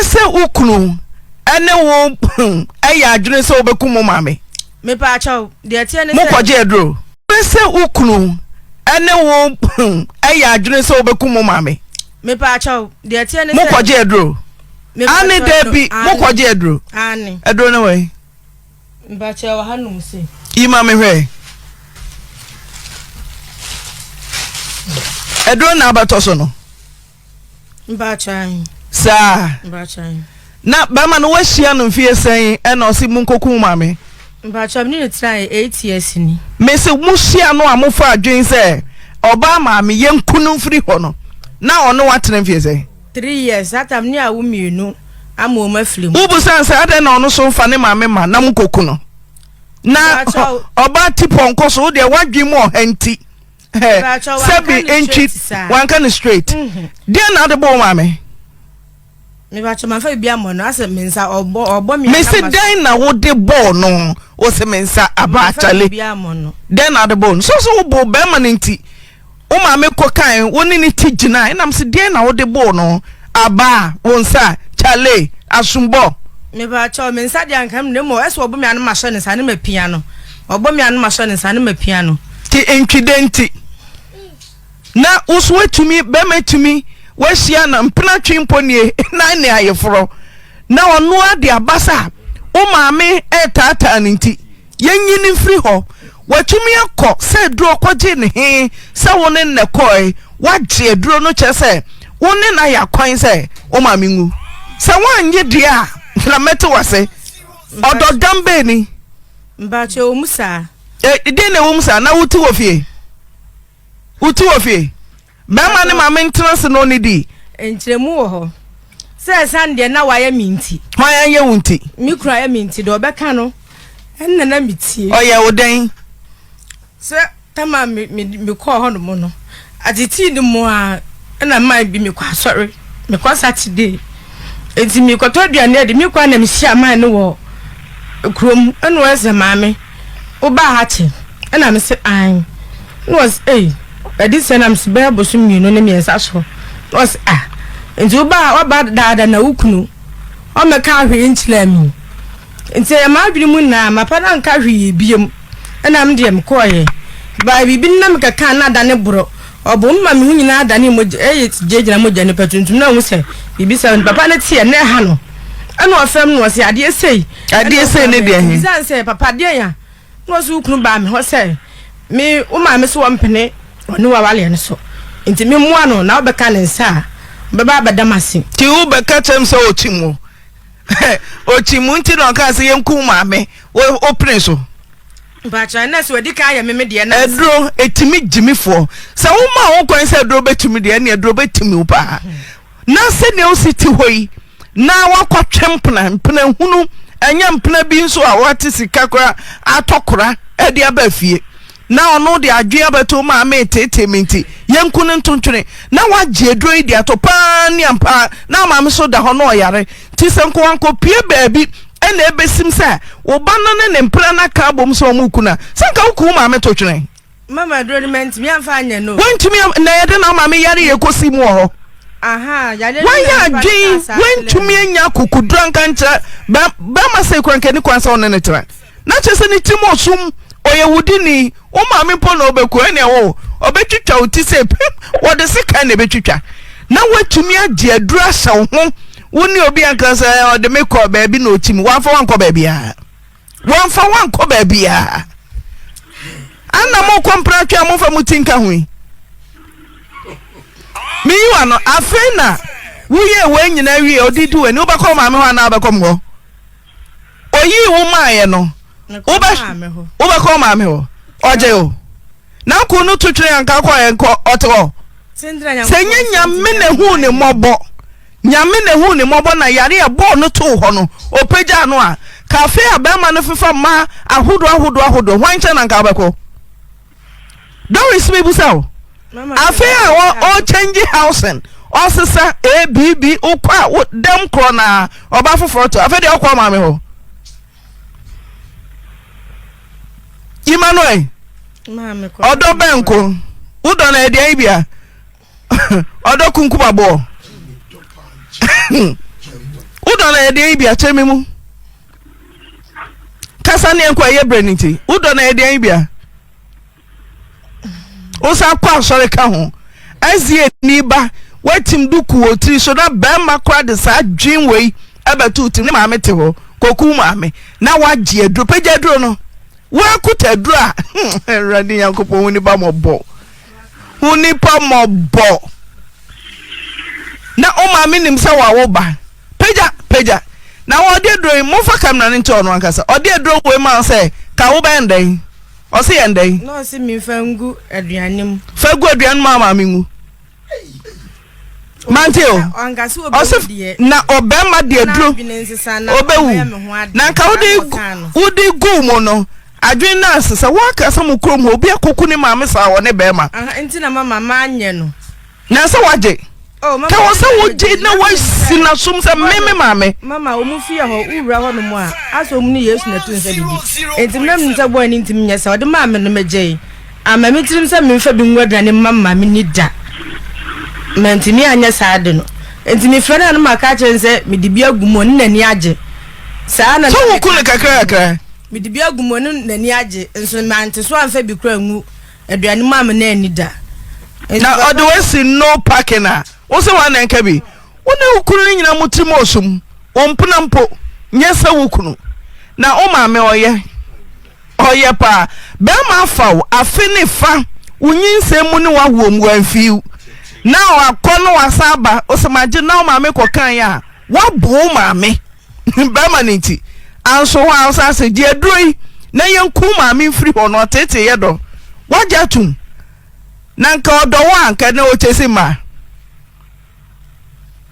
Mese ukunu ene wo eya adwene se obeku mo mame. Me pa acho de tie ne se. Mo kwaje edro. Mese ukunu ene wo eya adwene se obeku mo mame. Me pa acho de tie ne se. Mo kwaje edro. Ani debi mo kwaje edro. Ani. Edro ne we. Mba che wa hanum se. Ima me hwe. Edro na abatoso no. Mba chan. Sa. Mba chan. Na bama no wahia no mfie sen e na osi munkoku mame. Mba chan ni try 8 years ni. Me se muhia no amofo adwen se oba mame yenkunu mfiri ho no. Na ono watene mfie sen 3 years atam ni awu mienu amo ma filim. Ubu sanse ade na ono so mfa ne mame ma na munkoku no. Na oba tipon koso de wadwen mu ohanti. Sebi entry one kind straight. Dia na de bo mame. Me ba chama fa bia mo no ase mensa obo mi. Me se den na wo de bo no wo se mensa aba achale. Den na de bo so wo be ma nti. O mame ko kan woni ni tigina enam se den na wo de bo no aba wonsa chale asumbo. Me ba chaw mensa de ankam ne mo eso obo mi anu ma so ne sa ne ma piano. Obo mi anu ma so ne sa ne ma piano. Ti entidenti. Na uswe tumi be metumi wahia na mpena twimponie na ne ayeforo na ono ade abasa o maame etata nti yenyini mfiri ho watumi akọ se duro kwaje ne he se woni ne koi waje aduro no chese woni na yakwan se o maame ngu se wanye dia na mete wase ododam be ni mba che o musa di na wo musa na wuti wo fie Bama ne mama ntrase no ne di entremu wo ho se sande na waya minti waya ye wunti mi kura ya minti do beka no enna na mitie oye oden se tama mi ko ho no mo no atiti ni mo a na mai bi mi kwa sorry mi kwa Saturday enti mi ko to duane de mi kwa na mi hia mai no wo krom eno ese mame oba ha che na mi se an no was Edison am sibaya bosum mienu ne miensa so was nti oba dada na ukunu o meka ahwe nchila mi nti e ma adwene mu na mapada nka hwe biem na m de m koye ba bibi na meka kan na da ne bro obo mma me hu nyina da ne mo jejina mo jane patuntum na hu se bibi sa papa na tie ne ha no ana ofem no se ade sei ne de he bizan se papa de ya no so ukunu ba me ho se me o ma me so wompene onu wa wale ne so nti me mu ano na obeka ne nsa beba badamase ti u beka chem so ochimu ochimu nti no ka se yenku maame o prince ba cha na so di ka ya me de na edro etimi jimifo se wo ma wo kwan se edro betumi de na edro betumi u pa na se ne o siti hoyi na wakwatwempna mpna hunu anya mpna bi nso a wate sika kra atokora ede aba fie na ono de adwea beto ma tete minti yenku ne ntontwene na waje edroi de atopa ni ampa na ma me so da ho no oyare ti senko anko pie baabi ena ebesim sa wo ba no ne mpra na ka bom so mu kuna sanka wuku ma me totwene mama adronement mi amfa anya no wentumi na yede na ma me yare yekosi mu ho aha yale wanya adwen wentumi anya kukudranka ncha ba ma se kwanka ni kwansa ono ne tra na chese ni timo sum oye wudini o ma me po na obeku ene wo obetwitwa otise wo de sika na betwitwa na watumi age adura sa ho woni obi ankansa o de me ko baabi na otimi wanfa wanko baabi a wanfa wanko baabi a anna mo kompra twa mo fa mutinka hui mi yiwa no afena wuye we nyina wie odidi we ni obakọ ma me ho na obakọ mo oyi wo maaye no obakọ ma me ho oje o na ko no tutwe anka kwa enko oto senye nyame ne hu ne mobo nyame ne hu ne mobo na yare e bo no to ho no opeja no a cafe abema no fefa ma ahodo hwanche na nka obakọ don't receive busawo afia o change housing o sesa abb ukwa dem kro na oba foforo to afia de okwa ma me ho Emmanuel odo benko udo na ede ibia odo kunkuma bo Udo na yede bia chemi mu. Kasa ne enko ye breniti. Udo na yede bia. Osa kwa sori ka ho. Azie ni ba watim duku otiri so na bema kwa de sa dwen wei abatu tim ne maame te ho. Koku maame na wagye aduro pagya aduro no. Wa kuta aduro a Eradi Yankopon huni ba mobo. Huni pa mobo. Na o maame nim se wa wo ba. Pagya na wo de aduro mo fa kamera ne nto no ankasa. O de aduro we ma se ka wo ba ndai. O se ndai. No se mi fangu aduanem. Fagu aduanem ma maame ngu. Manteo na obema de aduro obewu na ka wodi gu mo no adwen na asesa wakasa mu krom obi akoku ne maame sa wo ne bema enti na mama anye no na se waje ka wo se woje na wasi na som se meme maame mama o mu fie ho uwura ho no mu a aso mu ni Yesu na tun se bibi enti na mu nta boy ni ntim nyesa wo de maame no meje amame tirim se me mfa bi nwadane mama me ni da mentimi anya saade no entimi frana no maka chense midibia gumo nani age saa na so wukule kakra midibia gumo nani age enso mante so anfa bi kra ngu aduane mam na ani da na odwesi no parking a wo se wan enka bi wona wukulu nyina mutim osum ompuna mpo nyesa wukunu na o maame oye pa be ma fawo afini fa unyinse mu ne wa wom wanfiu na akono wasaba osemaje na maame kokan ya wabu maame ba maniti anso wa asase je adroi na yenku maame free ho no tete ye do wajatum na nka odo wa nka na o chesi ma